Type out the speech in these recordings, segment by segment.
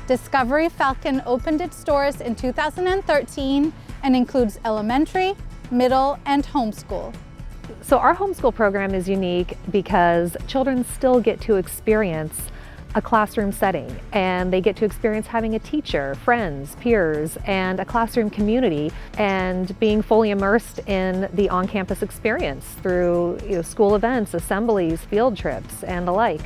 Discovery Falcon opened its doors in 2013 and includes elementary, middle, and homeschool. So our homeschool program is unique because children still get to experience a classroom setting, and they get to experience having a teacher, friends, peers, and a classroom community, and being fully immersed in the on-campus experience through school events, assemblies, field trips, and the like.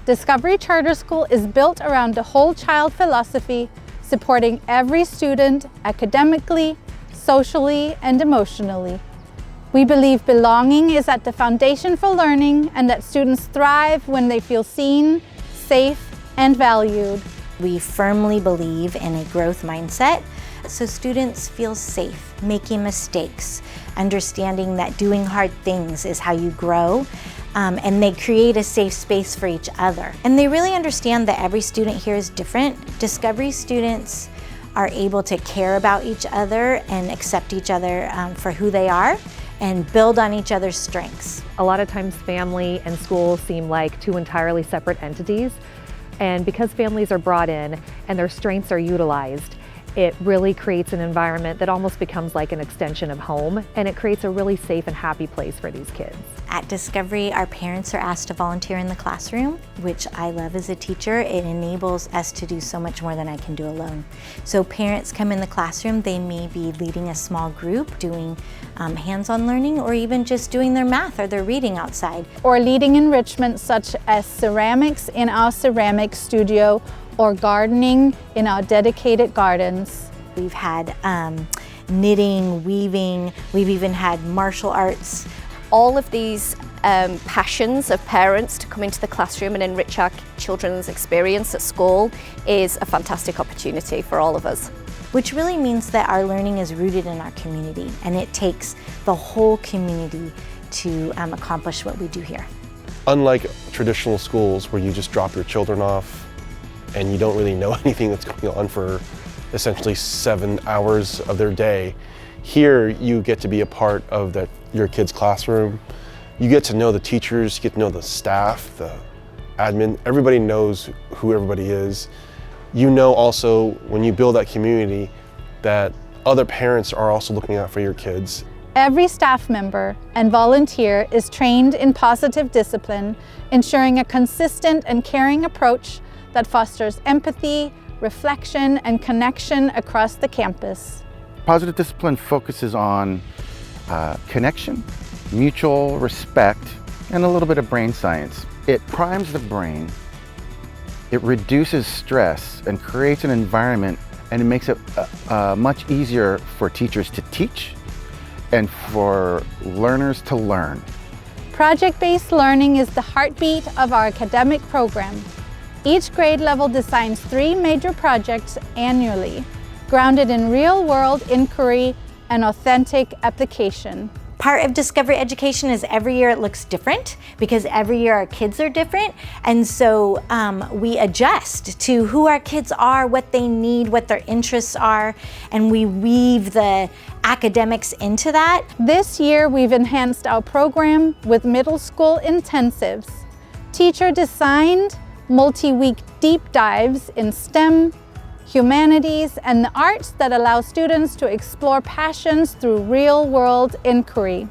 Discovery Charter School is built around a whole child philosophy, supporting every student academically, socially, and emotionally. We believe belonging is at the foundation for learning, and that students thrive when they feel seen, safe, and valued. We firmly believe in a growth mindset, so students feel safe making mistakes, understanding that doing hard things is how you grow, and they create a safe space for each other. And they really understand that every student here is different. Discovery students are able to care about each other and accept each other for who they are, and build on each other's strengths. A lot of times family and school seem like two entirely separate entities, and because families are brought in and their strengths are utilized, it really creates an environment that almost becomes like an extension of home, and it creates a really safe and happy place for these kids. At Discovery, our parents are asked to volunteer in the classroom, which I love as a teacher. It enables us to do so much more than I can do alone. So parents come in the classroom, they may be leading a small group, doing hands-on learning, or even just doing their math or their reading outside. Or leading enrichment such as ceramics in our ceramic studio, or gardening in our dedicated gardens. We've had knitting, weaving, we've even had martial arts. All of these passions of parents to come into the classroom and enrich our children's experience at school is a fantastic opportunity for all of us. Which really means that our learning is rooted in our community, and it takes the whole community to accomplish what we do here. Unlike traditional schools where you just drop your children off and you don't really know anything that's going on for essentially 7 hours of their day, here you get to be a part of your kid's classroom. You get to know the teachers, you get to know the staff, the admin. Everybody knows who everybody is. You know also, when you build that community, that other parents are also looking out for your kids. Every staff member and volunteer is trained in positive discipline, ensuring a consistent and caring approach that fosters empathy, reflection, and connection across the campus. Positive discipline focuses on connection, mutual respect, and a little bit of brain science. It primes the brain, it reduces stress, and creates an environment, and it makes it much easier for teachers to teach and for learners to learn. Project-based learning is the heartbeat of our academic program. Each grade level designs 3 major projects annually, grounded in real-world inquiry and authentic application. Part of Discovery Education is every year it looks different, because every year our kids are different, and so we adjust to who our kids are, what they need, what their interests are, and we weave the academics into that. This year we've enhanced our program with middle school intensives, teacher-designed multi-week deep dives in STEM, humanities, and the arts that allow students to explore passions through real-world inquiry.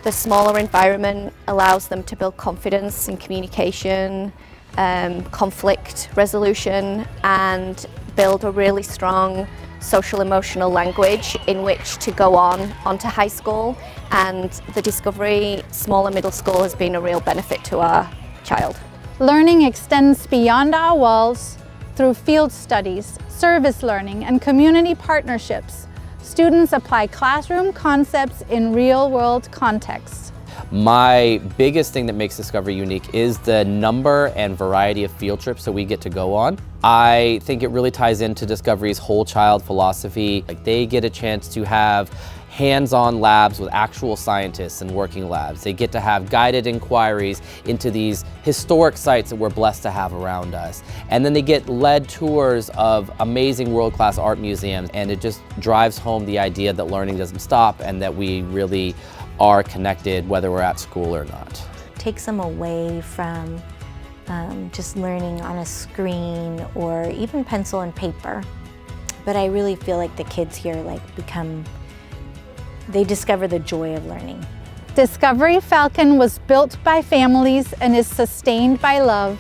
The smaller environment allows them to build confidence in communication, conflict resolution, and build a really strong social emotional language in which to go onto high school. And the Discovery Small and Middle School has been a real benefit to our child. Learning extends beyond our walls through field studies, service learning, and community partnerships. Students apply classroom concepts in real-world contexts. My biggest thing that makes Discovery unique is the number and variety of field trips that we get to go on. I think it really ties into Discovery's whole child philosophy. Like, they get a chance to have hands-on labs with actual scientists and working labs. They get to have guided inquiries into these historic sites that we're blessed to have around us. And then they get led tours of amazing world-class art museums, and it just drives home the idea that learning doesn't stop and that we really are connected whether we're at school or not. Takes them away from just learning on a screen or even pencil and paper. But I really feel like the kids here they discover the joy of learning. Discovery Falcon was built by families and is sustained by love.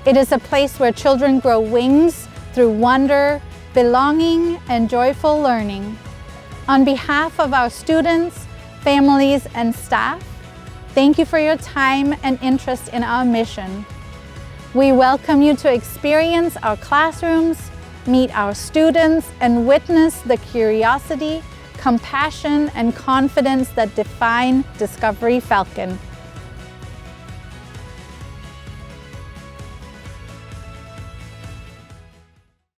It is a place where children grow wings through wonder, belonging, and joyful learning. On behalf of our students, families, and staff, thank you for your time and interest in our mission. We welcome you to experience our classrooms, meet our students, and witness the curiosity, compassion, and confidence that define Discovery Falcon.